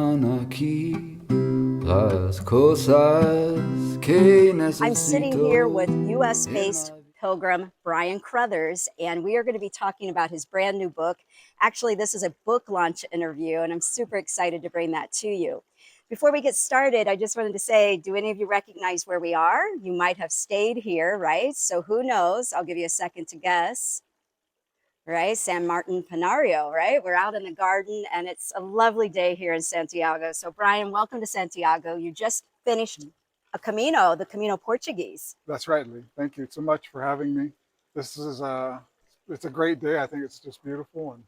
I'm sitting here with US-based Pilgrim Brien Crothers, and we are going to be talking about his brand new book. Actually, this is a book launch interview, and I'm super excited to bring that to you. Before we get started, I just wanted to say, do any of you recognize where we are? You might have stayed here, right? So who knows? I'll give you a second to guess. Right, San Martin Penario, right? We're out in the garden and it's a lovely day here in Santiago. So Brien, welcome to Santiago. You just finished a Camino, the Camino Portuguese. That's right, Leigh. Thank you so much for having me. This is it's a great day. I think it's just beautiful and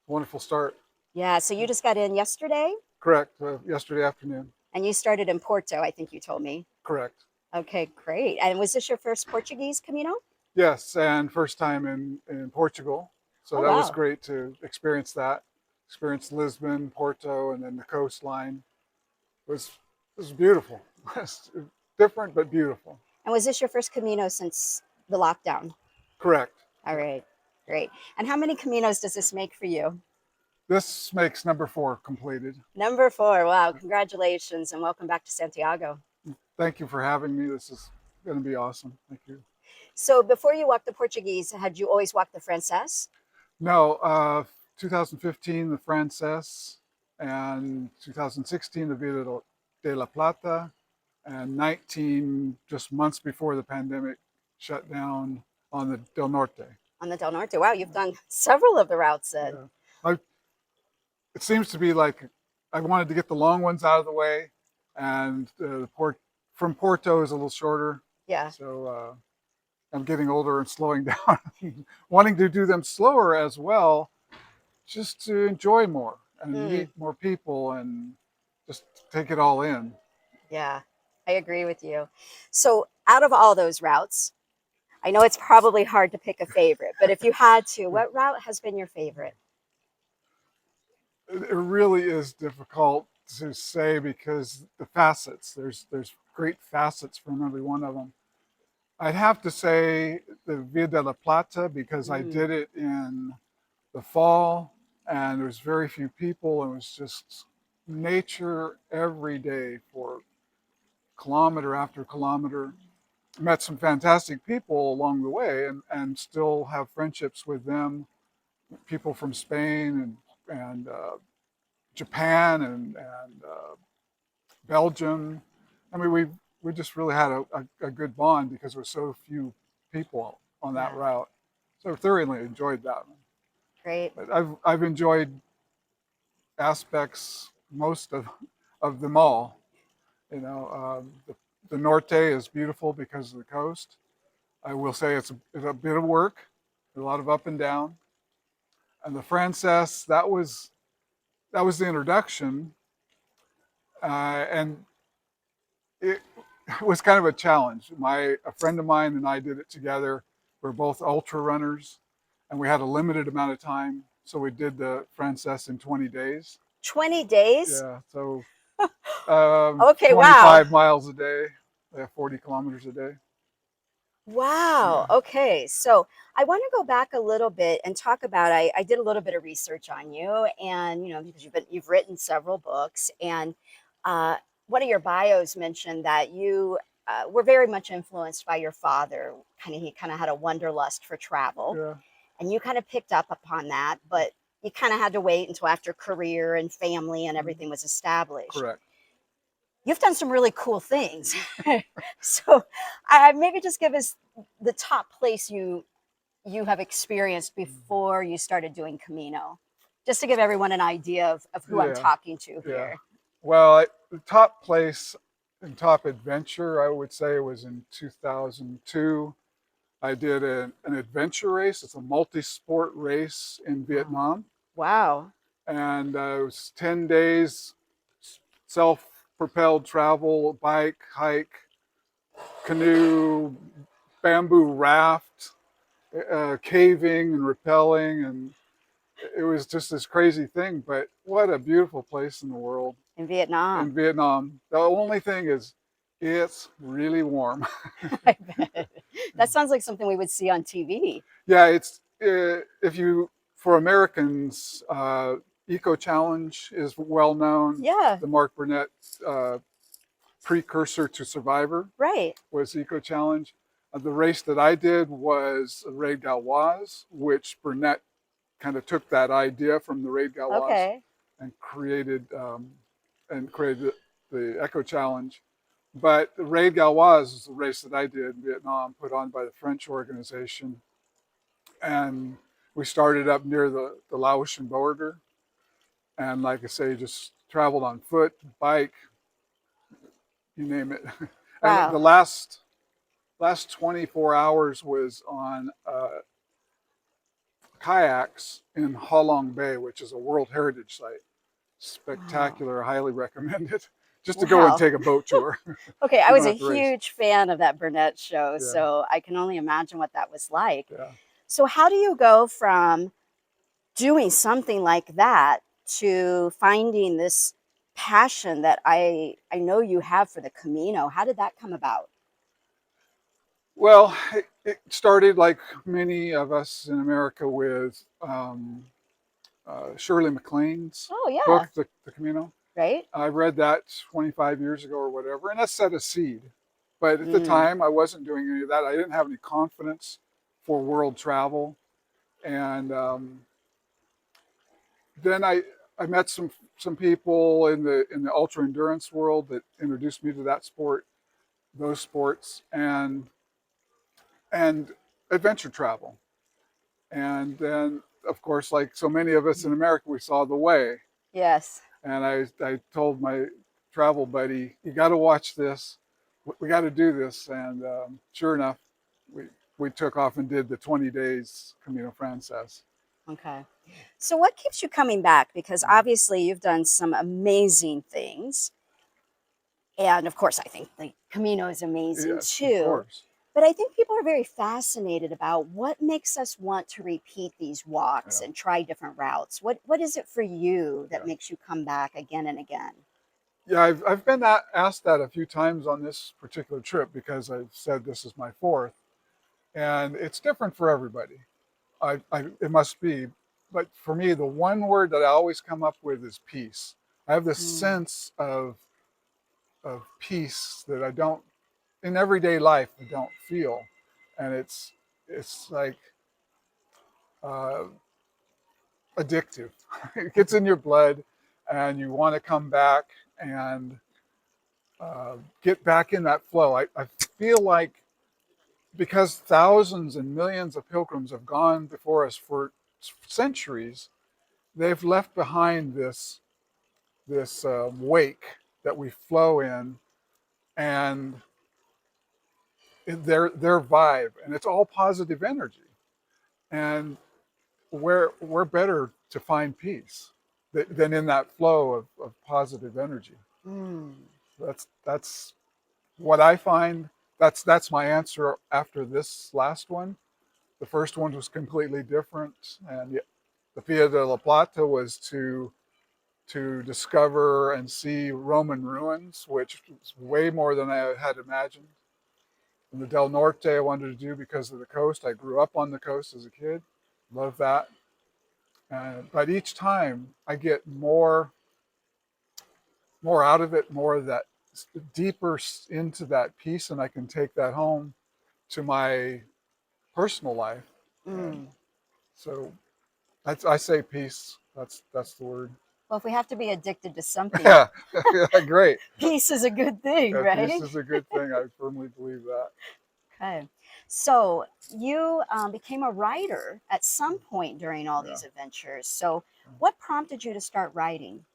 wonderful start. Yeah, so you just got in yesterday? Correct. Yesterday afternoon. And you started in Porto, I think you told me. Correct. Okay, great. And was this your first Portuguese Camino? Yes, and first time in Portugal. So that was great to experience that. Experience Lisbon, Porto, and then the coastline. It was beautiful. Different but beautiful. And was this your first Camino since the lockdown? Correct. All right, great. And how many Caminos does this make for you? This makes number 4 completed. Number 4. Wow, congratulations and welcome back to Santiago. Thank you for having me. This is going to be awesome. Thank you. So before you walked the Portuguese, had you always walked the Frances? No, 2015, the Frances, and 2016, the Vida de la Plata, and 19, just months before the pandemic shut down, on the Del Norte. On the Del Norte. Wow, you've done several of the routes then. Yeah. It seems to be like I wanted to get the long ones out of the way, and from Porto is a little shorter. Yeah. So I'm getting older and slowing down, wanting to do them slower as well, just to enjoy more and meet more people and just take it all in. Yeah, I agree with you. So out of all those routes, I know it's probably hard to pick a favorite, but if you had to, what route has been your favorite? It really is difficult to say because the facets, there's great facets from every one of them. I'd have to say the Via de la Plata because I did it in the fall and there was very few people and it was just nature every day for kilometer after kilometer. Met some fantastic people along the way and still have friendships with them, people from Spain and Japan and Belgium. I mean, we just really had a good bond because there were so few people on that route. So I thoroughly enjoyed that one. Great. But I've enjoyed aspects, most of them all. You know, the Norte is beautiful because of the coast. I will say it's a bit of work, a lot of up and down. And the Frances, that was the introduction, and it was kind of a challenge. A friend of mine and I did it together. We're both ultra runners, and we had a limited amount of time, so we did the Frances in 20 days. 20 days? Yeah, so okay, 25 miles a day, 40 kilometers a day. Wow. Yeah. Okay. So I want to go back a little bit and talk about, I did a little bit of research on you and, you know, because you've written several books and one of your bios mentioned that you were very much influenced by your father. He kind of had a wanderlust for travel. Yeah. And you kind of picked up upon that, but you kind of had to wait until after career and family and everything was established. Correct. You've done some really cool things. So maybe just give us the top place you have experienced before you started doing Camino, just to give everyone an idea of who I'm talking to here. Yeah. Well, the top place and top adventure, I would say, was in 2002. I did an adventure race. It's a multi-sport race in Vietnam. Wow. And it was 10 days, self-propelled travel, bike, hike, canoe, bamboo raft, caving and rappelling. And it was just this crazy thing. But what a beautiful place in the world. In Vietnam. In Vietnam. The only thing is, it's really warm. I bet. That sounds like something we would see on TV. Yeah, it's for Americans, Eco Challenge is well known. Yeah, The Mark Burnett precursor to Survivor right. was Eco Challenge. The race that I did was Raid Gauloise, which Burnett kind of took that idea from the Raid Gauloise Okay. and created the Eco Challenge. But the Raid Gauloise is the race that I did in Vietnam, put on by the French organization. And we started up near the Laotian border. And like I say, just traveled on foot, bike, you name it. And the Wow. last 24 hours was on kayaks in Ha Long Bay, which is a World Heritage Site. Wow. Spectacular, highly recommended. Just to go and Wow. take a boat tour. Okay, I You was don't a have to race. huge fan of that Burnett show, Yeah, so I can only imagine what that was like. yeah. So, how do you go from doing something like that to finding this passion that I know you have for the Camino? How did that come about? Well, it started like many of us in America with Shirley MacLaine's Oh, yeah, book, the Camino. right? I read that 25 years ago or whatever, and that set a seed. But at the Mm, time, I wasn't doing any of that. I didn't have any confidence for world travel. And then I met some people in the ultra endurance world that introduced me to that sport, those sports, and adventure travel. And then, of course, like so many of us in America, we saw The Way. yes. And I told my travel buddy, you got to watch this. We got to do this. And sure enough, we, we took off and did the 20 days Camino Frances. Okay. So, what keeps you coming back? Because obviously, you've done some amazing things. And of course, I think the Camino is amazing Yes, of too. course. But I think people are very fascinated about what makes us want to repeat these walks Yeah, and try different routes. What is it for you that yeah. makes you come back again and again? Yeah, I've been asked that a few times on this particular trip because I've said this is my fourth, and it's different for everybody. It must be, but for me, the one word that I always come up with is peace. I have this Mm, sense of peace that I don't in everyday life I don't feel, and it's like uh, addictive. It gets in your blood, and you want to come back and get back in that flow. I feel like because thousands and millions of pilgrims have gone before us for centuries, they've left behind this wake that we flow in, and their vibe, and it's all positive energy. And we're better to find peace than in that flow of positive energy. mm. That's what I find. That's my answer after this last one. The first one was completely different, and the Via de la Plata was to discover and see Roman ruins, which was way more than I had imagined. And the Del Norte I wanted to do because of the coast. I grew up on the coast as a kid, love that. But each time I get more out of it, more of that deeper into that piece, and I can take that home to my personal life. And Mm. so I say peace. That's the word. Well, if we have to be addicted to something, Yeah, yeah, great. peace is a good thing, Yeah, peace right? is a good thing. I firmly believe that. Okay. So you became a writer at some point during all Yeah, these adventures. So what prompted you to start writing?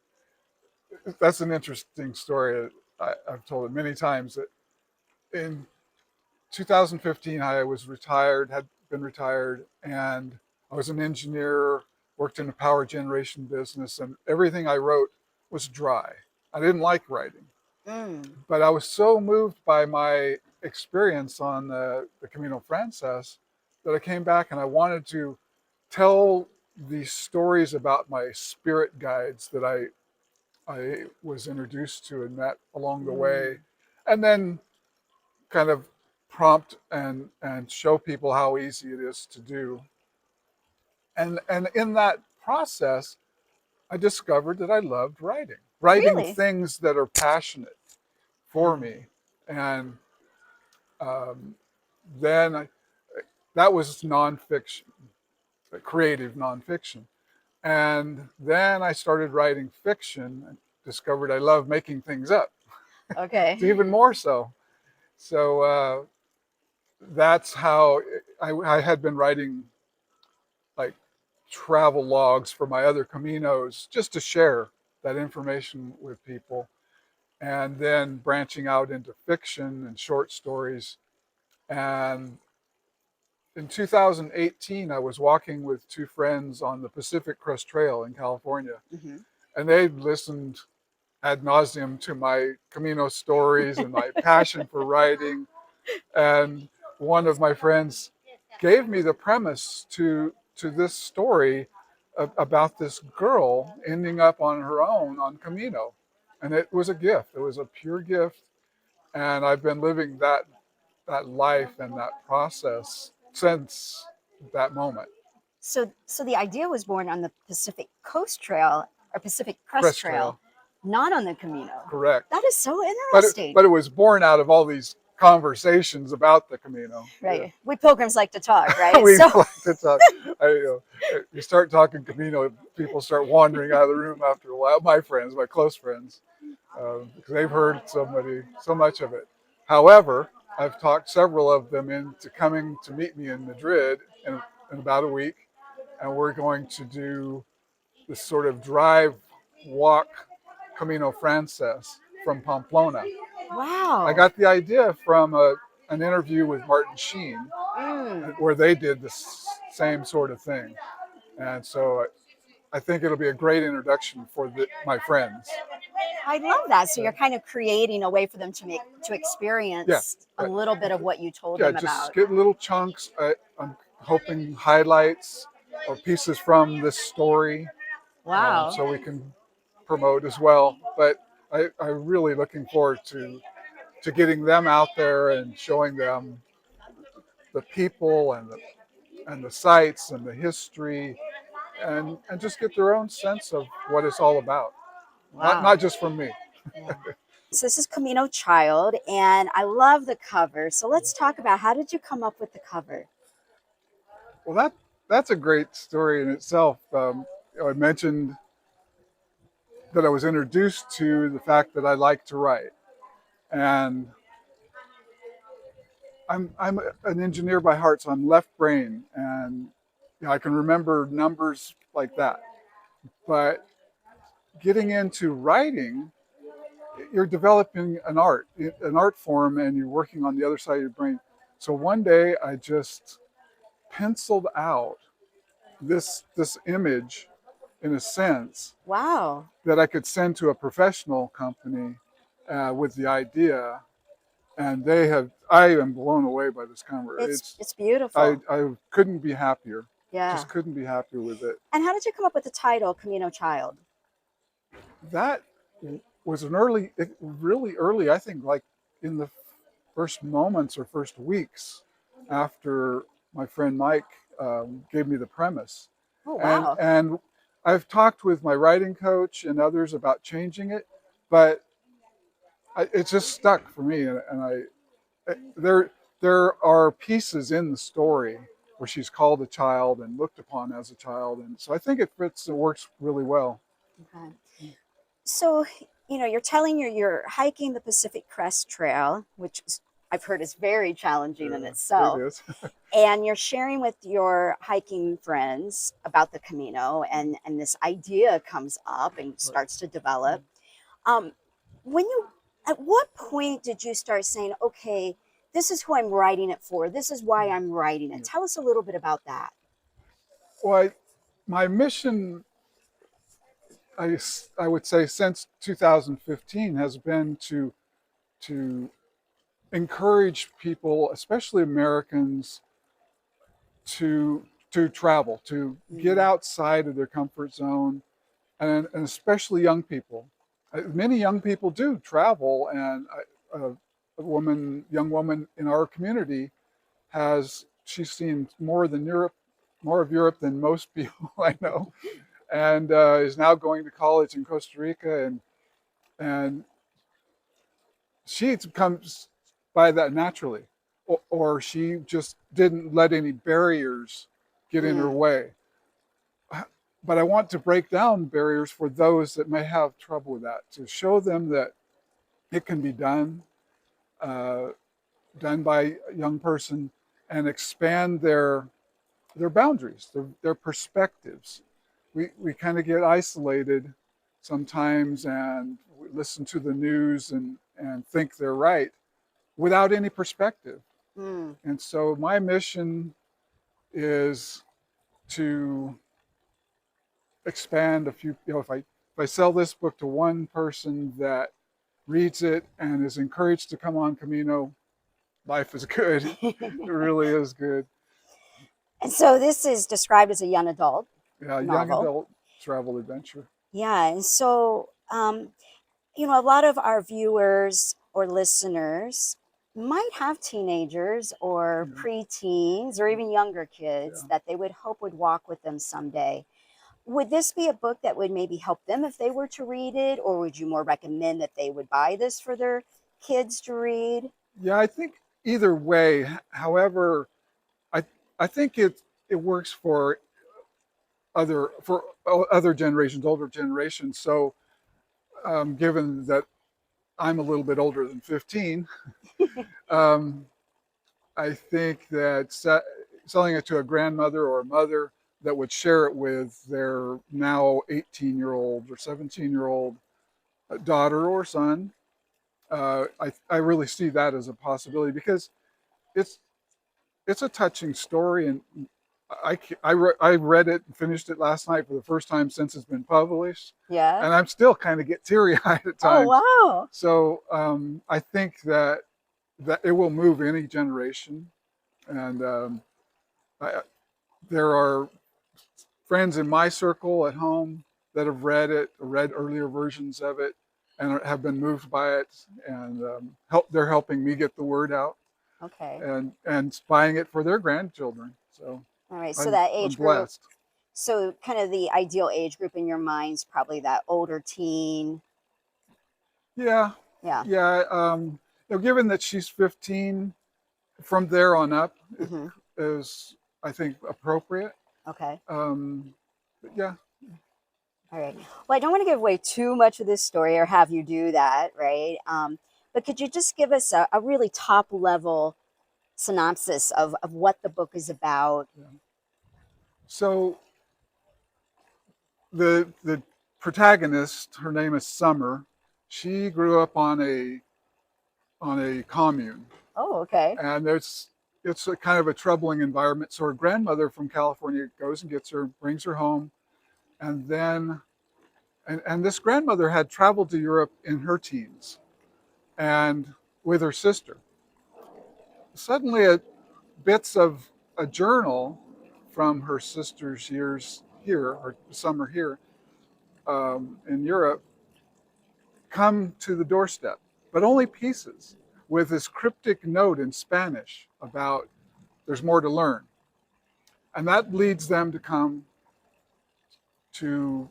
that's an interesting story. I've told it many times that in 2015 I was retired, had been retired, and I was an engineer, worked in the power generation business, and everything I wrote was dry. I didn't like writing, Mm. but I was so moved by my experience on the Camino Frances that I came back and I wanted to tell these stories about my spirit guides that I was introduced to and met along the way, Mm. and then kind of prompt and show people how easy it is to do. And in that process, I discovered that I loved writing Really? things that are passionate for Yeah. me. And um, then that was nonfiction, creative nonfiction. And then I started writing fiction and discovered I love making things up. It's Okay. even more so. So that's how I had been writing like travel logs for my other Caminos just to share that information with people. And then branching out into fiction and short stories. And in 2018, I was walking with two friends on the Pacific Crest Trail in California, Hmm. and they listened ad nauseum to my Camino stories and my passion for writing. And one of my friends gave me the premise to this story about this girl ending up on her own on Camino, and it was a gift. It was a pure gift, and I've been living that life and that process since that moment. So the idea was born on the Pacific Coast Trail or Pacific Crest Crest Trail, Trail, not on the Camino. correct. That is so But interesting. it was born out of all these conversations about the Camino. Yeah. Right. We pilgrims like to talk, right? We So like to talk. You start talking Camino, people start wandering out of the room after a while. My friends, my close friends, because they've heard so much of it. However, I've talked several of them into coming to meet me in Madrid in about a week, and we're going to do this sort of drive walk Camino Frances from Pamplona. I wow. got the idea from an interview with Martin Sheen, Mm. where they did this same sort of thing. And so I think it'll be a great introduction for my friends. I love that. So Uh, you're kind of creating a way for them to yeah, experience a uh, little bit of what you told yeah, them just about. get little chunks. I'm hoping highlights or pieces from this story, Wow. so we can promote as well. But I'm really looking forward to getting them out there and showing them the people and the sites and the history, and just get their own sense of what it's all about. Not Wow. just from me. Yeah. So this is Camino Child, and I love the cover. So let's talk about how did you come up with the cover? Well, that's a great story in itself. I mentioned that I was introduced to the fact that I like to write, and I'm an engineer by heart, so I'm left brain, and I can remember numbers like that. But getting into writing, you're developing an art form, and you're working on the other side of your brain. So one day I just penciled out this image in a sense Wow. that I could send to a professional company with the idea, and I am blown away by this camera. It's beautiful. I couldn't be happier. Yeah. Just couldn't be happier with it. And how did you come up with the title Camino Child? That was really early. I think like in the first moments or first weeks after my friend Mike gave me the premise, Oh and wow. and I've talked with my writing coach and others about changing it, but it just stuck for me. There are pieces in the story where she's called a child and looked upon as a child, and so I think it works really well. Okay. So, you're telling you're hiking the Pacific Crest Trail, which I've heard is very challenging in Yeah, it itself. is. And you're sharing with your hiking friends about the Camino, and this idea comes up and starts to develop. Um, when you, at what point did you start saying, okay, this is who I'm writing it for. This is why I'm writing it. Tell us a little bit about that. Well, my mission, I would say, since 2015 has been to encourage people, especially Americans, to travel, to get Mm, outside of their comfort zone, and especially young people. Many young people do travel, and young woman in our community she's seen more of Europe than most people I know, and is now going to college in Costa Rica, and she comes by that naturally, or she just didn't let any barriers get in her Mm, way. But I want to break down barriers for those that may have trouble with that, to show them that it can be done, uh, done by a young person, and expand their boundaries, their perspectives. We kind of get isolated sometimes, and we listen to the news and think they're right without any perspective. mm. And so my mission is to expand a few, if I sell this book to one person that reads it and is encouraged to come on Camino, life is good. It really is good. And so this is described as a young adult Yeah, young novel. adult travel adventure. Yeah. And so, a lot of our viewers or listeners might have teenagers or Yeah, preteens or even younger kids yeah. that they would hope would walk with them someday. Would this be a book that would maybe help them if they were to read it, or would you more recommend that they would buy this for their kids to read? Yeah, I think either way. However, I I think it works for other generations, older generations. So, given that I'm a little bit older than 15, um, I think that selling it to a grandmother or a mother that would share it with their now 18-year-old or 17-year-old daughter or son, I really see that as a possibility, because it's it's a touching story, and I read it and finished it last night for the first time since it's been published, Yeah. and I'm still kind of get teary eyed at Oh, times. wow. So I think that it will move any generation, and I, there are friends in my circle at home that have read it, read earlier versions of it, and have been moved by it, and they're helping me get the word out, Okay. and buying it for their grandchildren. So All right. So I'm that I'm age group, blessed. so kind of the ideal age group in your mind's probably that older teen. Yeah, Yeah. yeah. Given that she's 15, from there on up Hmm. is, I think, appropriate. Okay. But yeah, All right. Well, I don't want to give away too much of this story or have you do that, right? But could you just give us a really top level synopsis of what the book is about? yeah. So the protagonist, her name is Summer. She grew up on a commune, Oh, okay. and it's a kind of a troubling environment. So her grandmother from California goes and gets her, brings her home, and then and this grandmother had traveled to Europe in her teens, and with her sister. Suddenly, bits of a journal from her sister's years here, or summer here, in Europe, come to the doorstep, but only pieces, with this cryptic note in Spanish about there's more to learn. And that leads them to come to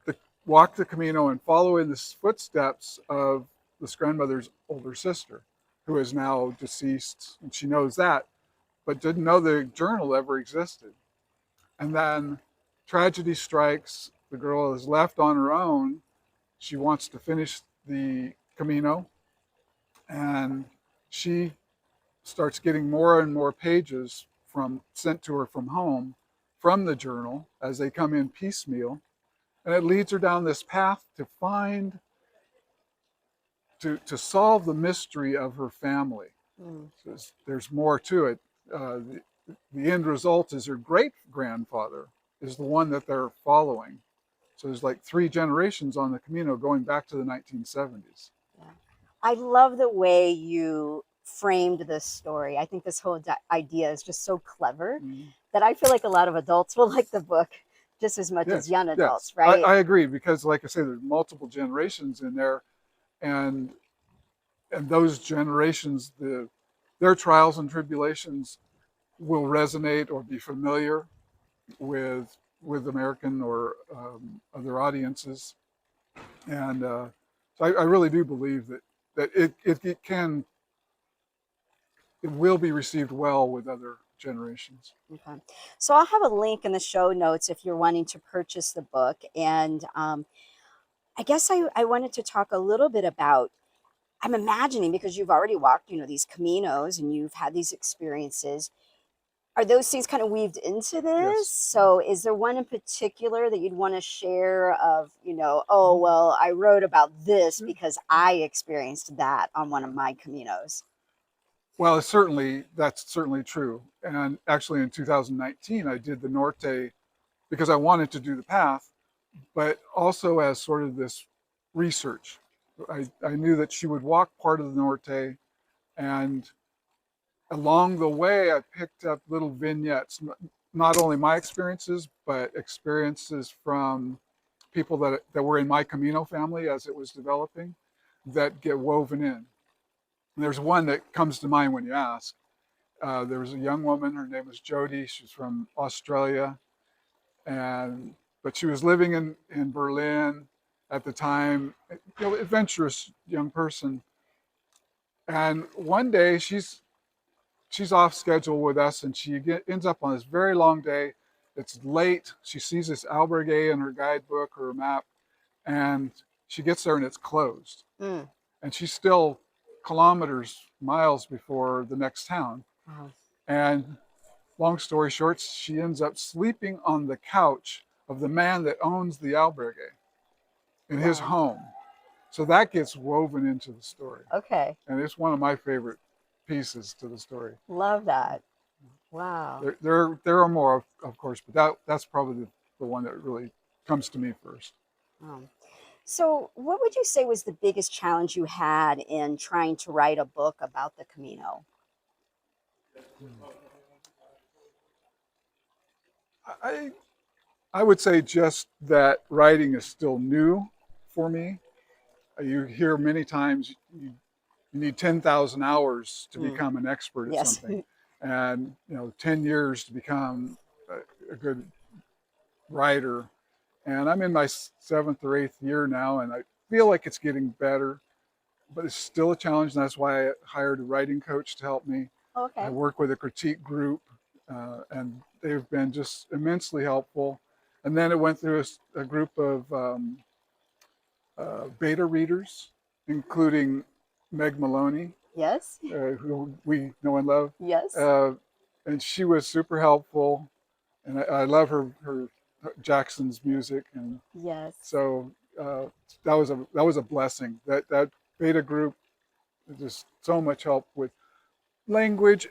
the, walk the Camino and follow in the footsteps of this grandmother's older sister, who is now deceased, and she knows that, but didn't know the journal ever existed. And then tragedy strikes. The girl is left on her own. She wants to finish the Camino, and she starts getting more and more pages sent to her from home from the journal as they come in piecemeal, and it leads her down this path to find to solve the mystery of her family. Mm. So there's more to it. The end result is her great grandfather is the one that they're following. So there's like three generations on the Camino going back to the 1970s. Yeah. I love the way you framed this story. I think this whole idea is just so clever Mhm. that I feel like a lot of adults will like the book just as much as Yes, young yes, adults, right? I agree, because, like I say, there's multiple generations in there, and those generations, their trials and tribulations will resonate or be familiar with with American or other audiences. And so I really do believe that it will be received well with other generations. Okay. So I'll have a link in the show notes if you're wanting to purchase the book. And I guess I wanted to talk a little bit about, I'm imagining because you've already walked, these Caminos and you've had these experiences. Are those things kind of weaved into this? Yes. So is there one in particular that you'd want to share of, oh, well, I wrote about this because I experienced that on one of my Caminos? Well, that's certainly true. And actually in 2019, I did the Norte because I wanted to do the path, but also as sort of this research. I knew that she would walk part of the Norte, and along the way, I picked up little vignettes, not only my experiences, but experiences from people that were in my Camino family as it was developing that get woven in. And there's one that comes to mind when you ask. There was a young woman, her name was Jody. She's from Australia, but she was living in Berlin at the time, adventurous young person. And one day she's off schedule with us, and ends up on this very long day. It's late. She sees this albergue in her guidebook or her map, and she gets there and it's closed. Mm. And she's still miles before the next town. Wow. And long story short, she ends up sleeping on the couch of the man that owns the albergue in his home. So that gets woven into the story. Okay. And it's one of my favorite pieces to the story. Love that. Wow. There are more, of course, but that's probably the one that really comes to me first. So what would you say was the biggest challenge you had in trying to write a book about the Camino? I would say just that writing is still new for me. You hear many times you need 10,000 hours to become an expert at something, and 10 years to become a good writer. And I'm in my 7th or 8th year now, and I feel like it's getting better, but it's still a challenge. And that's why I hired a writing coach to help me. Okay. I work with a critique group, and they've been just immensely helpful. And then it went through a group of beta readers, including Meg Maloney. Yes. Who we know and love. Yes. And she was super helpful, and I love her Jackson's music, and yes. So that was a blessing. That beta group, just so much help with language.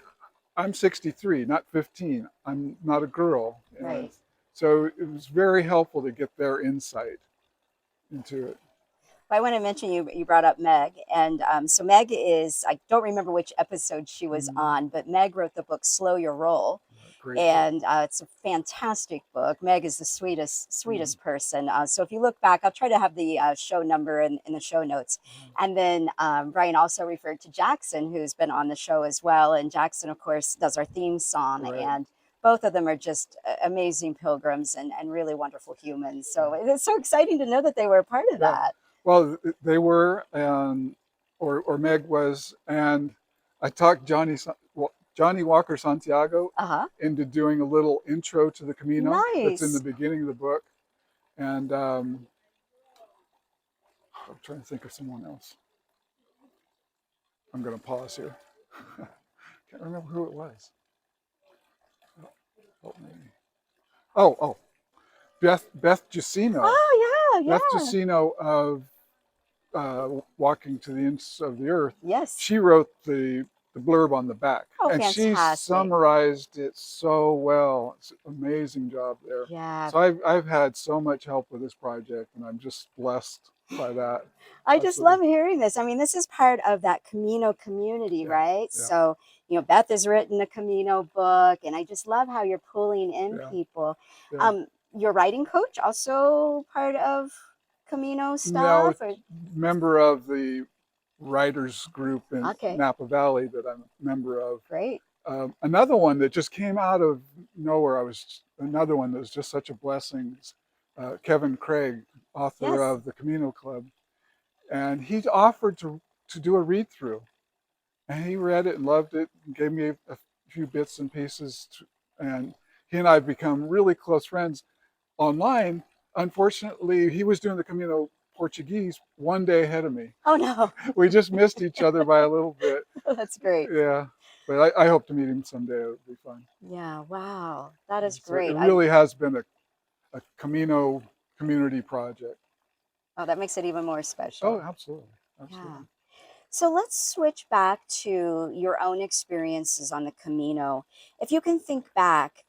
I'm 63, not 15. I'm not a girl. Right. So it was very helpful to get their insight into it. I want to mention you brought up Meg, and so Meg is, I don't remember which episode she was on, but Meg wrote the book Slow Your Roll. Great and it's a fantastic book. Meg is the sweetest person. So if you look back, I'll try to have the show number in the show notes. And then Brien also referred to Jackson, who's been on the show as well. And Jackson, of course, does our theme song. Right. And both of them are just amazing pilgrims and really wonderful humans. So it's so exciting to know that they were a part of that. Well, they were, or Meg was, and I talked Johnny Walker Santiago into doing a little intro to the Camino. Nice. That's in the beginning of the book. And I'm trying to think of someone else. I'm going to pause here. Can't remember who it was. Oh, Beth Jusino. Oh, yeah. Beth Jusino of Walking to the Ends of the Earth. Yes. She wrote the blurb on the back. Oh, and fantastic. She summarized it so well. It's an amazing job there. Yeah. So I've had so much help with this project, and I'm just blessed by that. I just love hearing this. I mean, this is part of that Camino community, right? Yeah. So, Beth has written a Camino book, and I just love how you're pulling in people. Yeah. Your writing coach also part of Camino stuff? No, member of the writers group in Napa Valley that I'm a member of. Great. Another one that just came out of nowhere. Another one that was just such a blessing. Kevin Craig, author Yes. of the Camino Club, and he offered to do a read through, and he read it and loved it, and gave me a few bits and pieces, and he and I have become really close friends online. Unfortunately, he was doing the Camino Portuguese one day ahead of me. Oh no. We just missed each other by a little bit. That's great. Yeah, but I hope to meet him someday. It would be fun. Yeah, wow. That is So it great. really has been a Camino community project. Oh, that makes it even more Oh, special. absolutely. Yeah. Absolutely. So let's switch back to your own experiences on the Camino. If you can think back,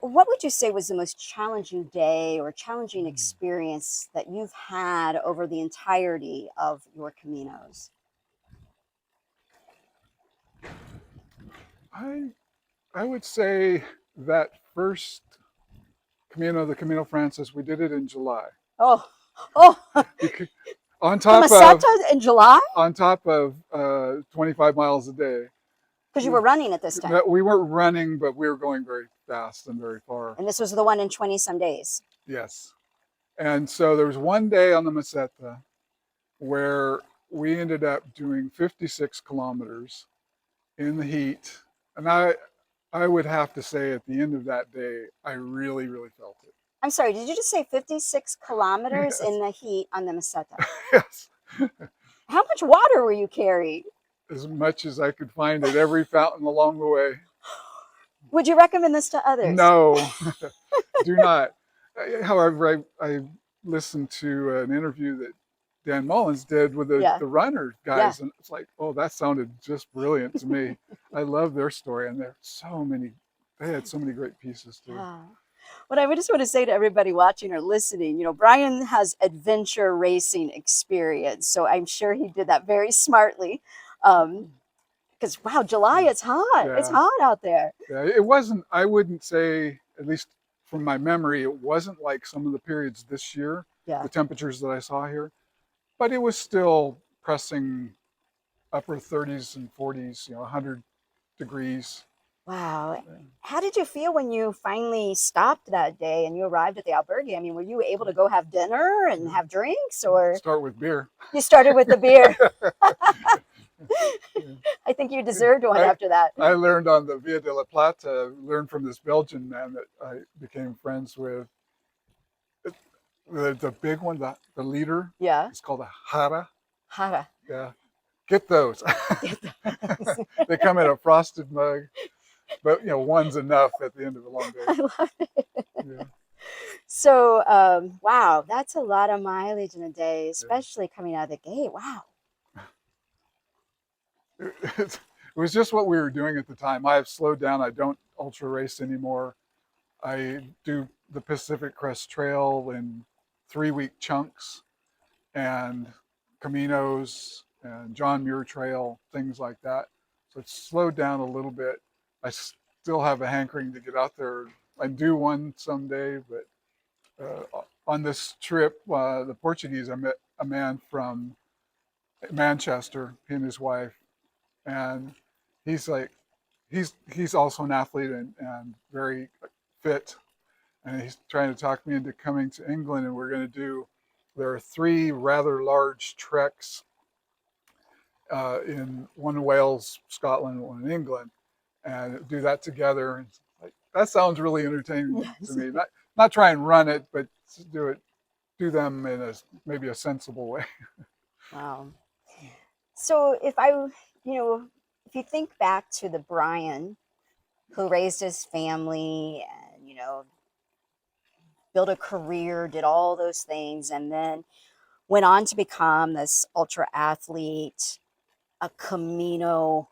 what would you say was the most challenging day or challenging experience that you've had over the entirety of your Caminos? I I would say that first Camino, the Camino Francis, we did it in July. Oh, oh, Because on the top of Meseta in July? 25 miles a day. Because you were running at this time. We weren't running, but we were going very fast and very far. And this was the one in 20 some days. Yes. And so there was one day on the Meseta where we ended up doing 56 kilometers in the heat. And I would have to say at the end of that day, I really, really felt it. I'm sorry, did you just say 56 kilometers Yes. in the heat on the Meseta? Yes. How much water were you carrying? As much as I could find at every fountain along the way. Would you recommend this to others? No, do not. However, I listened to an interview that Dan Mullins did with the runner guys, and it's like, oh, that sounded just brilliant to me. I love their story, and they had so many great pieces too. What I would just want to say to everybody watching or listening, Brien has adventure racing experience, so I'm sure he did that very smartly. Because wow, July, it's hot. Yeah. It's hot out there. Yeah, it wasn't. I wouldn't say, at least from my memory, it wasn't like some of the periods this year. Yeah. The temperatures that I saw here, but it was still pressing upper 30s and 40s. 100 degrees. Wow. How did you feel when you finally stopped that day and you arrived at the albergue? I mean, were you able to go have dinner and have drinks, or start with beer? You started with the beer. I think you deserved one after that. I learned on the Via de la Plata, learned from this Belgian man that I became friends with. The big one, the leader. Yeah. It's called a jara. Jara. Yeah. Get those. They come in a frosted mug, but one's enough at the end of a long day. I love it. Yeah. So, wow, that's a lot of mileage in a day, especially coming out of the gate. Wow. It was just what we were doing at the time. I have slowed down. I don't ultra race anymore. I do the Pacific Crest Trail in 3-week chunks, and Caminos and John Muir Trail, things like that. So it's slowed down a little bit. I still have a hankering to get out there and do one someday, but on this trip, the Portuguese, I met a man from Manchester, he and his wife, and he's also an athlete and very fit, and he's trying to talk me into coming to England, and there are 3 rather large treks in one in Wales, Scotland, one in England, and do that together. And that sounds really entertaining to me. Not try and run it, but do them in maybe a sensible way. Wow. So if you think back to the Brien who raised his family and, built a career, did all those things, and then went on to become this ultra athlete, a Camino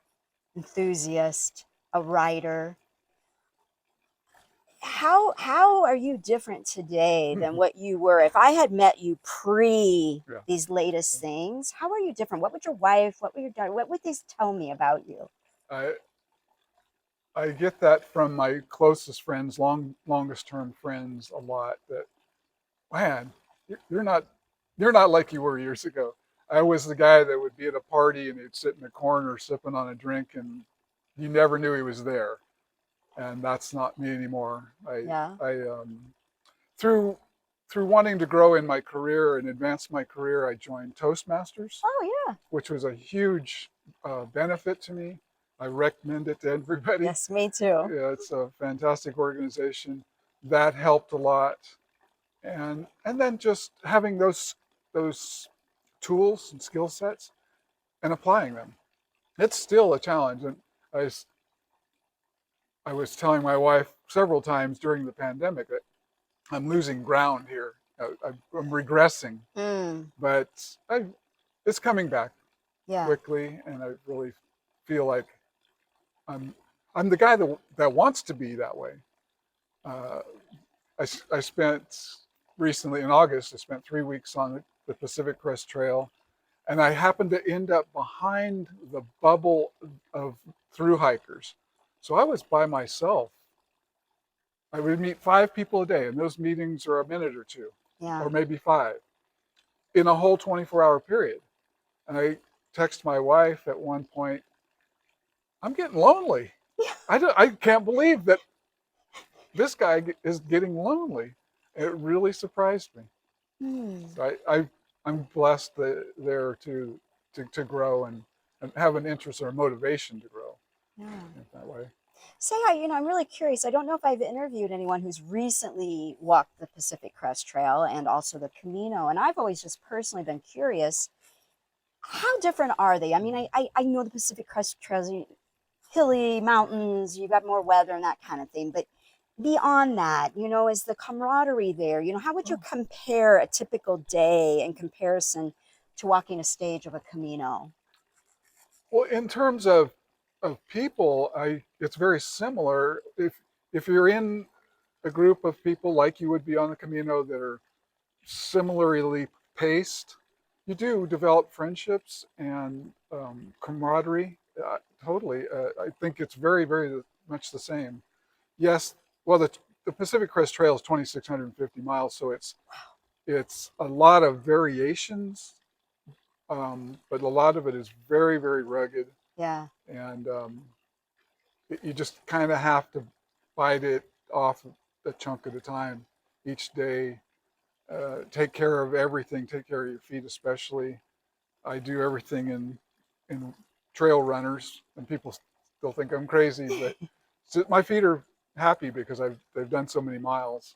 enthusiast, a writer. How are you different today than what you were? If I had met you pre these latest things, how are you different? What would your wife, what would your daughter, what would these tell me about you? I get that from my closest friends, longest term friends, a lot. That, man, you're not like you were years ago. I was the guy that would be at a party and he'd sit in the corner sipping on a drink and you never knew he was there. And that's not me anymore. Yeah. Through wanting to grow in my career and advance my career, I joined Toastmasters, Oh, yeah. which was a huge benefit to me. I recommend it to everybody. Yes, me too. Yeah, it's a fantastic organization. That helped a lot. And then just having those tools and skill sets and applying them. It's still a challenge. And I was telling my wife several times during the pandemic that I'm losing ground here. I'm regressing, Mm, but it's coming back yeah. quickly, and I really feel like I'm I'm the guy that wants to be that way. Uh, I spent recently in August. I spent 3 weeks on the Pacific Crest Trail, and I happened to end up behind the bubble of through hikers. So I was by myself. I would meet 5 people a day, and those meetings are a minute or two, Yeah. or maybe 5, in a whole 24-hour period. And I text my wife at one point, I'm getting lonely. I can't believe that this guy is getting lonely. It really surprised me. Hmm. So I'm blessed there to grow and have an interest or a motivation to grow Yeah. in that way. Say, I'm really curious. I don't know if I've interviewed anyone who's recently walked the Pacific Crest Trail and also the Camino. And I've always just personally been curious, how different are they? I mean, I know the Pacific Crest Trail, hilly mountains, you've got more weather and that kind of thing. But beyond that, is the camaraderie there? How would you compare a typical day in comparison to walking a stage of a Camino? Well, in terms of people, it's very similar. If you're in a group of people like you would be on the Camino that are similarly paced, you do develop friendships and camaraderie. Totally, I think it's very, very much the same. Yes, well, the Pacific Crest Trail is 2,650 miles, so it's a lot of variations, but a lot of it is very, very rugged, Yeah. and you just kind of have to bite it off a chunk at a time each day. Take care of everything. Take care of your feet, especially. I do everything in trail runners, and people still think I'm crazy, but my feet are happy because they've done so many miles.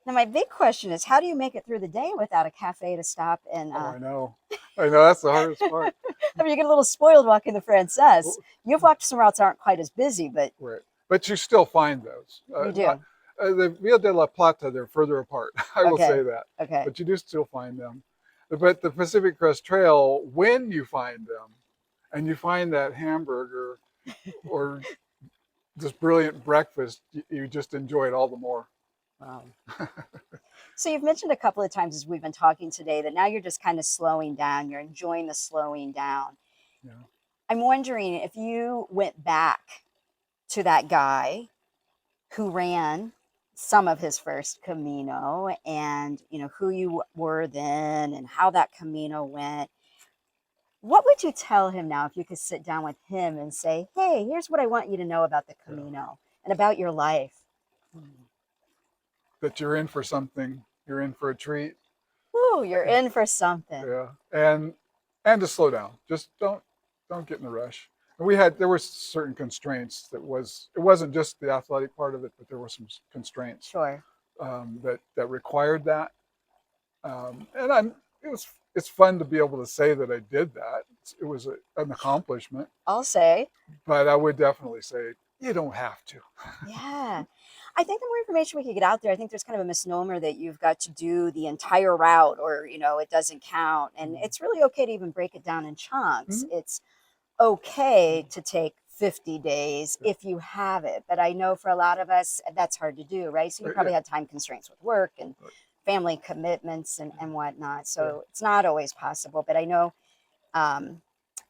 Now, my big question is, how do you make it through the day without a cafe to stop and Oh, I know that's the hardest part. I mean, you get a little spoiled walking the Frances. Well, You've walked some routes that aren't quite as busy, but right, but you still find those. you Not do. the Via de la Plata; they're further apart. I will Okay. say that, Okay. but you do still find them. But the Pacific Crest Trail, when you find them, and you find that hamburger or this brilliant breakfast, you just enjoy it all the more. Wow. So you've mentioned a couple of times as we've been talking today that now you're just kind of slowing down. You're enjoying the slowing down. Yeah. I'm wondering if you went back to that guy who ran some of his first Camino and, who you were then and how that Camino went. What would you tell him now if you could sit down with him and say, hey, here's what I want you to know about the Yeah. Camino and about your life? That you're in for something. You're in for a treat. Ooh, you're in for something. Yeah, and to slow down. Just don't get in a rush. And there were certain constraints. It wasn't just the athletic part of it, but there were some constraints Sure. that required that. And it's fun to be able to say that I did that. It was an accomplishment. I'll say. But I would definitely say you don't have to. Yeah. I think the more information we could get out there, I think there's kind of a misnomer that you've got to do the entire route or, it doesn't count. And Mm-hmm. it's really okay to even break it down in chunks. Mm-hmm. It's okay to take 50 days if you have it. But I know for a lot of us, that's hard to do, right? So you probably Yeah. had time constraints with work and family commitments and whatnot. So it's not always possible. But I know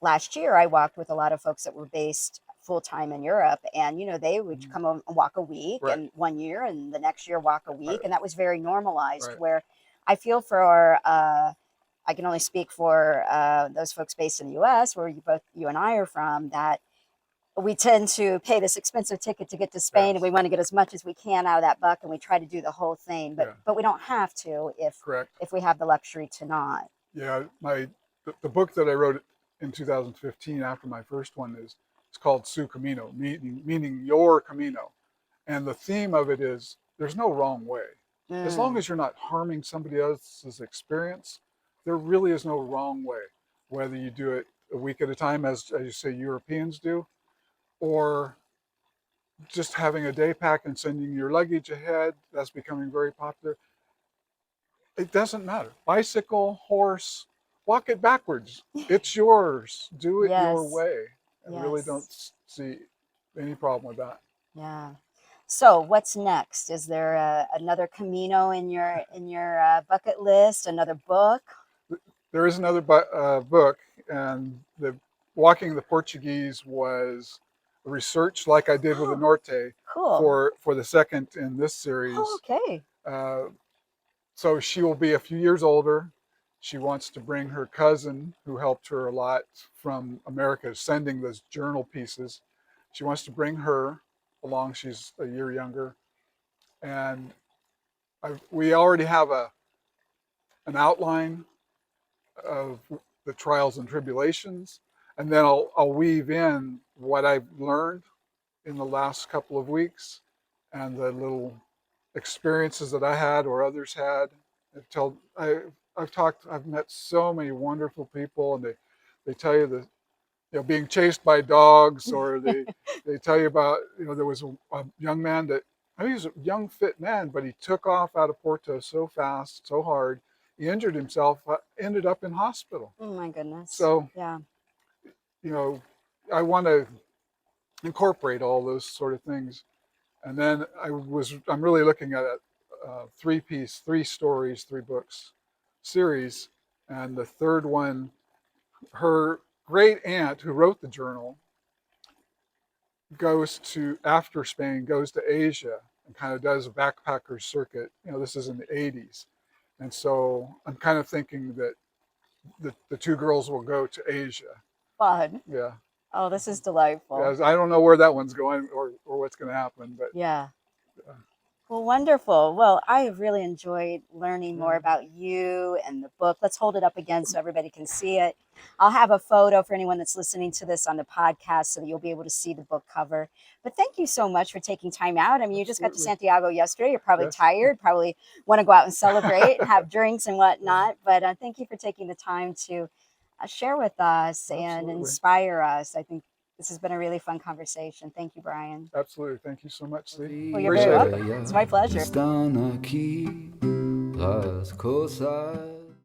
last year I walked with a lot of folks that were based full time in Europe, and they would come and walk a week, Right. and one year, and the next year walk a week, Right. and that was very normalized. Right. Where I feel for I can only speak for those folks based in the U.S., where you and I are from, that we tend to pay this expensive ticket to get to Spain, Yes. and we want to get as much as we can out of that buck, and we try to do the whole thing. But Yeah. but we don't have to Correct. if we have the luxury to not. Yeah, the book that I wrote in 2015 after my first one it's called Su Camino, meaning your Camino, and the theme of it is there's no wrong way. As long as you're not harming somebody else's experience, there really is no wrong way. Whether you do it a week at a time, as you say Europeans do, or just having a day pack and sending your luggage ahead, that's becoming very popular. It doesn't matter. Bicycle, horse, walk it backwards. It's yours. Do it your Yes. way. I really Yes. don't see any problem with that. Yeah. So what's next? Is there another Camino in your bucket list? Another book? There is another book, and the Walking the Portuguese was research like I did with the Norte Cool. for the second in this series. Oh, okay. So she will be a few years older. She wants to bring her cousin, who helped her a lot from America, sending those journal pieces. She wants to bring her along. She's a year younger. And we already have an outline of the trials and tribulations. And then I'll weave in what I've learned in the last couple of weeks and the little experiences that I had or others had. I've met so many wonderful people, and they tell you that, being chased by dogs, or they tell you about, there was a young man that, I mean, he was a young fit man, but he took off out of Porto so fast, so hard, he injured himself, ended up in hospital. Oh my goodness. So yeah, I want to incorporate all those sort of things. And then I'm really looking at a three stories, 3 books series. And the third one, her great aunt who wrote the journal after Spain, goes to Asia and kind of does a backpacker circuit. This is in the 80s. And so I'm kind of thinking that the 2 girls will go to Asia. fun. Yeah. Oh, this is delightful. Yeah, I don't know where that one's going or what's going to happen, but yeah. Well, wonderful. Well, I have really enjoyed learning more about you and the book. Let's hold it up again so everybody can see it. I'll have a photo for anyone that's listening to this on the podcast so that you'll be able to see the book cover. But thank you so much for taking time out. I mean, you just got to Santiago yesterday. You're probably tired, probably want to go out and celebrate and have drinks and whatnot. But thank you for taking the time to share with us and inspire us. I think this has been a really fun conversation. Thank you, Brien. Absolutely. Thank you so much, Leigh. Well, you're very welcome. It's my pleasure.